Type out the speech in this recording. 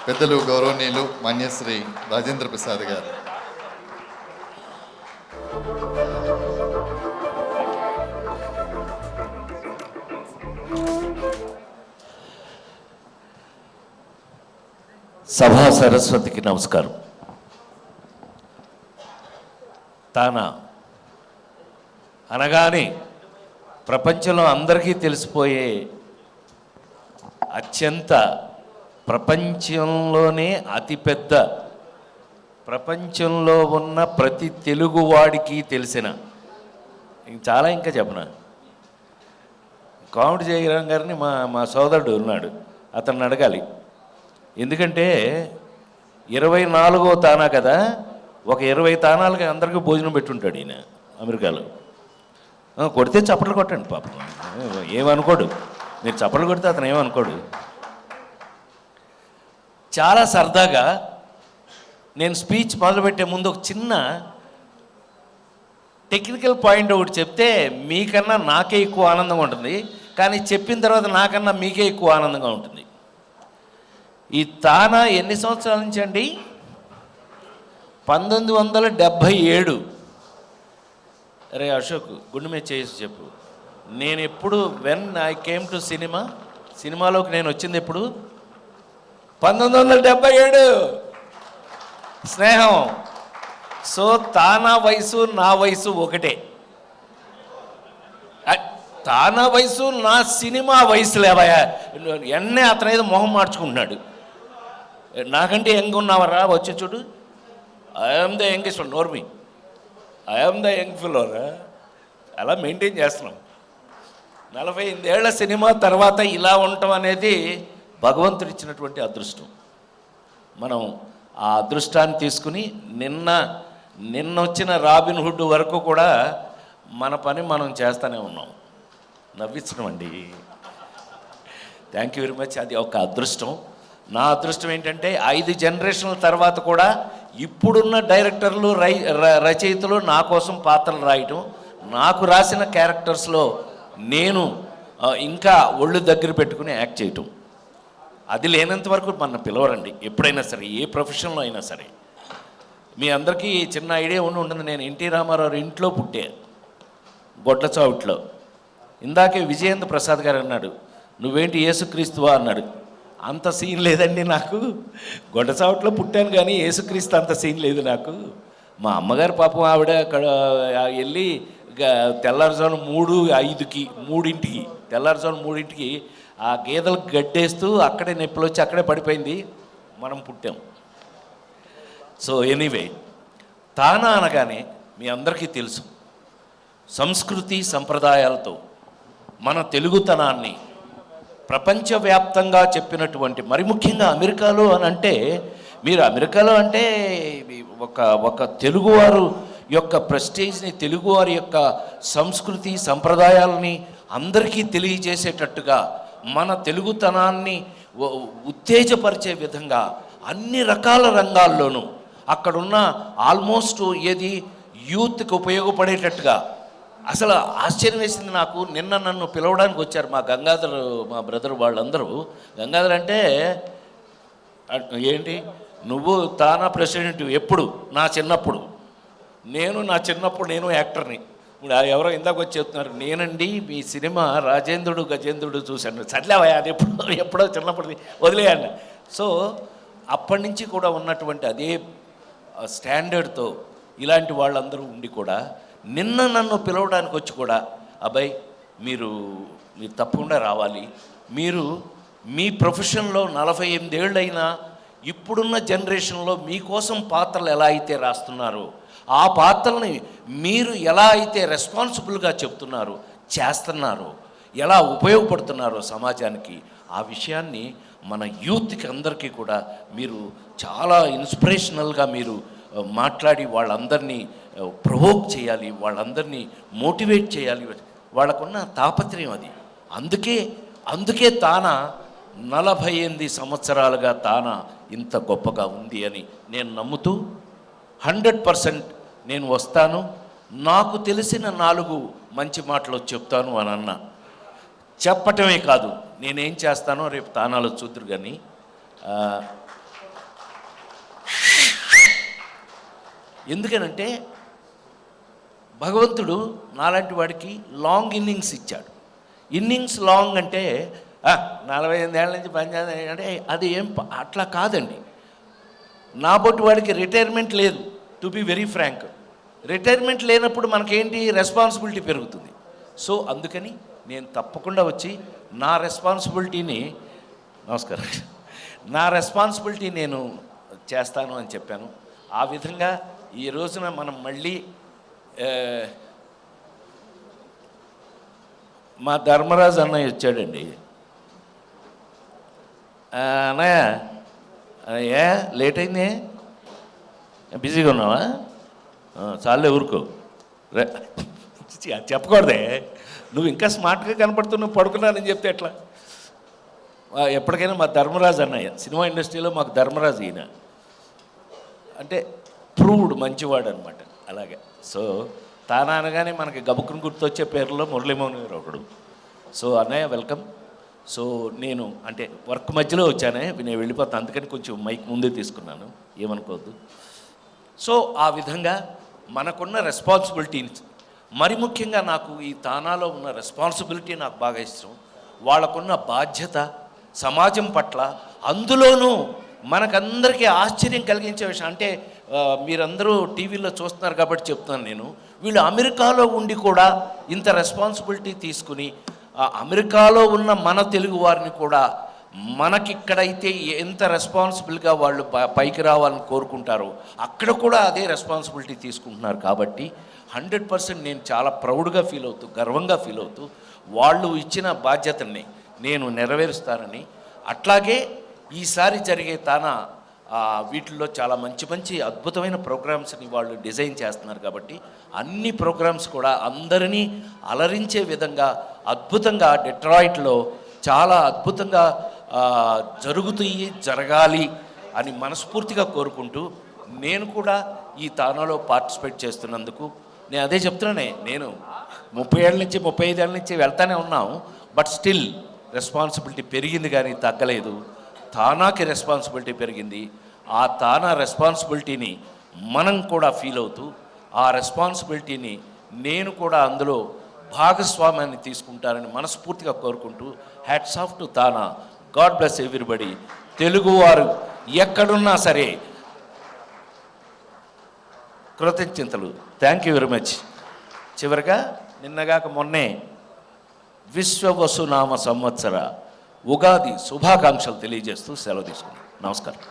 పెద్దలు గౌరవనీయులు మాన్యశ్రీ రాజేంద్ర ప్రసాద్ గారు. సభా సరస్వతికి నమస్కారం. తానా అనగానే ప్రపంచంలో అందరికీ తెలిసిపోయే అత్యంత ప్రపంచంలోనే అతిపెద్ద, ప్రపంచంలో ఉన్న ప్రతి తెలుగువాడికి తెలిసిన, చాలా ఇంకా చెప్పనా, కామెడీ జయరాం గారిని మా సోదరుడు ఉన్నాడు, అతన్ని అడగాలి. ఎందుకంటే 24వ తానా కదా, ఒక 20 తానాలకి అందరికీ భోజనం పెట్టుంటాడు ఈయన అమెరికాలో. కొడితే చప్పట్లు కొట్టండి పాపం, ఏమనుకోడు. మీరు చప్పట్లు కొడితే అతను ఏమనుకోడు. చాలా సరదాగా నేను స్పీచ్ మొదలుపెట్టే ముందు ఒక చిన్న టెక్నికల్ పాయింట్ ఒకటి చెప్తే మీకన్నా నాకే ఎక్కువ ఆనందంగా ఉంటుంది, కానీ చెప్పిన తర్వాత నాకన్నా మీకే ఎక్కువ ఆనందంగా ఉంటుంది. ఈ తానా ఎన్ని సంవత్సరాల నుంచి అండి? 1977. అరే అశోక్, గుండె మీద చేసి చెప్పు. నేను ఎప్పుడు వెన్ ఐ కేమ్ టు సినిమాలోకి నేను వచ్చింది ఎప్పుడు? 1977. స్నేహం. సో తానా వయసు నా వయసు ఒకటే. తానా వయసు నా సినిమా వయసు లేవయా. ఎన్నే అతనేదో మొహం మార్చుకుంటున్నాడు. నాకంటే యంగ్ ఉన్నావరా, వచ్చి చూడు. ఐఎమ్ ద యంగెస్ట్ వన్, నోర్మి. ఐఎమ్ ద యంగ్ ఫిలోరా. అలా మెయింటైన్ చేస్తున్నాం. 48 ఏళ్ల సినిమా తర్వాత ఇలా ఉండటం అనేది భగవంతుడు ఇచ్చినటువంటి అదృష్టం. మనం ఆ అదృష్టాన్ని తీసుకుని నిన్న వచ్చిన రాబిన్ హుడ్ వరకు కూడా మన పని మనం చేస్తూనే ఉన్నాం. నవ్వించడం అండి. Thank you very much. అది ఒక అదృష్టం. నా అదృష్టం ఏంటంటే 5 జనరేషన్ల తర్వాత కూడా ఇప్పుడున్న డైరెక్టర్లు, రచయితలు నా కోసం పాత్రలు రాయటం, నాకు రాసిన క్యారెక్టర్స్లో నేను ఇంకా ఒళ్ళు దగ్గర పెట్టుకుని యాక్ట్ చేయటం, అది లేనంత వరకు మన పిలవరండి ఎప్పుడైనా సరే, ఏ ప్రొఫెషన్లో అయినా సరే. మీ అందరికీ చిన్న ఐడియా ఉంటుంది. నేను ఎన్టీ రామారావు ఇంట్లో పుట్టే, గొడ్లచావుట్లో. ఇందాకే విజయేంద్ర ప్రసాద్ గారు అన్నాడు, నువ్వేంటి యేసుక్రీస్తువా అన్నాడు. అంత సీన్ లేదండి నాకు. గొడ్డచావట్లో పుట్టాను కానీ యేసుక్రీస్తు అంత సీన్ లేదు నాకు. మా అమ్మగారు పాపం ఆవిడ అక్కడ వెళ్ళి తెల్లారుజాము 3:05కి తెల్లారుజాము 3ంటికి ఆ గేదెలకు గడ్డేస్తూ అక్కడే నొప్పులు వచ్చి అక్కడే పడిపోయింది. మనం పుట్టాం. సో ఎనీవే, తానా అనగానే మీ అందరికీ తెలుసు, సంస్కృతి సంప్రదాయాలతో మన తెలుగుతనాన్ని ప్రపంచవ్యాప్తంగా చెప్పినటువంటి, మరి ముఖ్యంగా అమెరికాలో అని అంటే, మీరు అమెరికాలో అంటే ఒక తెలుగువారు యొక్క ప్రెస్టేజ్ని, తెలుగువారి యొక్క సంస్కృతి సంప్రదాయాలని అందరికీ తెలియజేసేటట్టుగా, మన తెలుగుతనాన్ని ఉత్తేజపరిచే విధంగా అన్ని రకాల రంగాల్లోనూ అక్కడున్న ఆల్మోస్ట్ యూత్కి ఉపయోగపడేటట్టుగా. అసలు ఆశ్చర్యం వేసింది నాకు. నిన్న నన్ను పిలవడానికి వచ్చారు మా గంగాధర్, మా బ్రదర్ వాళ్ళందరూ. గంగాధర్ అంటే ఏంటి, నువ్వు తానా ప్రెసిడెంట్ ఎప్పుడు? నా చిన్నప్పుడు. నేను యాక్టర్ని. ఇప్పుడు ఎవరో ఇందాక వచ్చి చెప్తున్నారు, నేనండి మీ సినిమా రాజేంద్రుడు గజేంద్రుడు చూశాను. చదిలేవా, అది ఎప్పుడో చిన్నప్పటిది వదిలేయండి. సో అప్పటి నుంచి కూడా ఉన్నటువంటి అదే స్టాండర్డ్తో ఇలాంటి వాళ్ళందరూ ఉండి కూడా నిన్న నన్ను పిలవడానికి వచ్చి కూడా, అబ్బాయి మీరు తప్పకుండా రావాలి, మీరు మీ ప్రొఫెషన్లో 48 ఏళ్ళైనా ఇప్పుడున్న జనరేషన్లో మీకోసం పాత్రలు ఎలా అయితే రాస్తున్నారో, ఆ పాత్రల్ని మీరు ఎలా అయితే రెస్పాన్సిబుల్గా చెప్తున్నారో, చేస్తున్నారో, ఎలా ఉపయోగపడుతున్నారో సమాజానికి, ఆ విషయాన్ని మన యూత్కి అందరికీ కూడా మీరు చాలా ఇన్స్పిరేషనల్గా మీరు మాట్లాడి వాళ్ళందరినీ ప్రొవోక్ చేయాలి, వాళ్ళందరినీ మోటివేట్ చేయాలి. వాళ్ళకున్న తాపత్రయం అది. అందుకే తానా 48 సంవత్సరాలుగా తానా ఇంత గొప్పగా ఉంది అని నేను నమ్ముతూ 100% నేను వస్తాను, నాకు తెలిసిన 4 మంచి మాటలు చెప్తాను అని అన్నా. చెప్పటమే కాదు, నేనేం చేస్తానో రేపు తానాలో చూద్దరు. కానీ ఎందుకనంటే భగవంతుడు నాలాంటి వాడికి లాంగ్ ఇన్నింగ్స్ ఇచ్చాడు. ఇన్నింగ్స్ లాంగ్ అంటే 48 ఏళ్ళ నుంచి పనిచేయాలి అంటే అది అట్లా కాదండి. నా బొట్టు వాడికి రిటైర్మెంట్ లేదు. To be very frank, retirement లేనప్పుడు మనకేంటి రెస్పాన్సిబిలిటీ పెరుగుతుంది. సో అందుకని నేను తప్పకుండా వచ్చి నా రెస్పాన్సిబిలిటీని నేను చేస్తాను అని చెప్పాను. ఆ విధంగా ఈ రోజున మనం మళ్ళీ మా ధర్మరాజు అన్నయ్య వచ్చాడండి. అన్నయ్య లేట్ అయింది, బిజీగా ఉన్నావా? చాలే ఊరుకో, చెప్పకూడదే. నువ్వు ఇంకా స్మార్ట్గా కనపడుతున్నావు, పడుకున్నానని చెప్తే ఎట్లా? ఎప్పటికైనా మా ధర్మరాజు అన్నయ్య, సినిమా ఇండస్ట్రీలో మాకు ధర్మరాజు ఈయన అంటే ప్రూవ్డ్ మంచివాడు అనమాట. అలాగే సో తానా అనగానే మనకి గబుక్కుని గుర్తొచ్చే పేర్లో మురళీమోహన్ గారు ఒకడు. సో అన్నయ్య వెల్కమ్. సో నేను అంటే వర్క్ మధ్యలో వచ్చానే, నేను వెళ్ళిపోతాను, అందుకని కొంచెం మైక్ ముందే తీసుకున్నాను, ఏమనుకోవద్దు. సో ఆ విధంగా మనకున్న రెస్పాన్సిబిలిటీస్, మరి ముఖ్యంగా నాకు ఈ తానాలో ఉన్న రెస్పాన్సిబిలిటీ నాకు బాగా ఇష్టం. వాళ్ళకున్న బాధ్యత సమాజం పట్ల, అందులోనూ మనకందరికీ ఆశ్చర్యం కలిగించే విషయం అంటే మీరందరూ టీవీలో చూస్తున్నారు కాబట్టి చెప్తున్నాను నేను, వీళ్ళు అమెరికాలో ఉండి కూడా ఇంత రెస్పాన్సిబిలిటీ తీసుకుని అమెరికాలో ఉన్న మన తెలుగు వారిని కూడా మనకిక్కడైతే ఎంత రెస్పాన్సిబుల్గా వాళ్ళు పైకి రావాలని కోరుకుంటారో అక్కడ కూడా అదే రెస్పాన్సిబిలిటీ తీసుకుంటున్నారు. కాబట్టి 100% నేను చాలా ప్రౌడ్గా ఫీల్ అవుతూ, గర్వంగా ఫీల్ అవుతూ వాళ్ళు ఇచ్చిన బాధ్యతల్ని నేను నెరవేరుస్తానని, అట్లాగే ఈసారి జరిగే వీటిల్లో చాలా మంచి మంచి అద్భుతమైన ప్రోగ్రామ్స్ని వాళ్ళు డిజైన్ చేస్తున్నారు. కాబట్టి అన్ని ప్రోగ్రామ్స్ కూడా అందరినీ అలరించే విధంగా అద్భుతంగా డెట్రాయిట్లో చాలా అద్భుతంగా జరగాలి అని మనస్ఫూర్తిగా కోరుకుంటూ, నేను కూడా ఈ తానాలో పార్టిసిపేట్ చేస్తున్నందుకు నేను అదే చెప్తున్నానే, నేను 30 ఏళ్ళ నుంచి 35 ఏళ్ళ నుంచి వెళ్తానే ఉన్నాం. బట్ స్టిల్ రెస్పాన్సిబిలిటీ పెరిగింది కానీ తగ్గలేదు. తానాకి రెస్పాన్సిబిలిటీ పెరిగింది. ఆ తానా రెస్పాన్సిబిలిటీని మనం కూడా ఫీల్ అవుతూ, ఆ రెస్పాన్సిబిలిటీని నేను కూడా అందులో భాగస్వామ్యాన్ని తీసుకుంటారని మనస్ఫూర్తిగా కోరుకుంటూ, hats off to TANA. God bless everybody. తెలుగువారు ఎక్కడున్నా సరే కృతజ్ఞతలు. Thank you very much. చివరిగా నిన్నగాక మొన్నే విశ్వవసునామ సంవత్సర ఉగాది శుభాకాంక్షలు తెలియజేస్తూ సెలవు తీసుకున్నాను. నమస్కారం.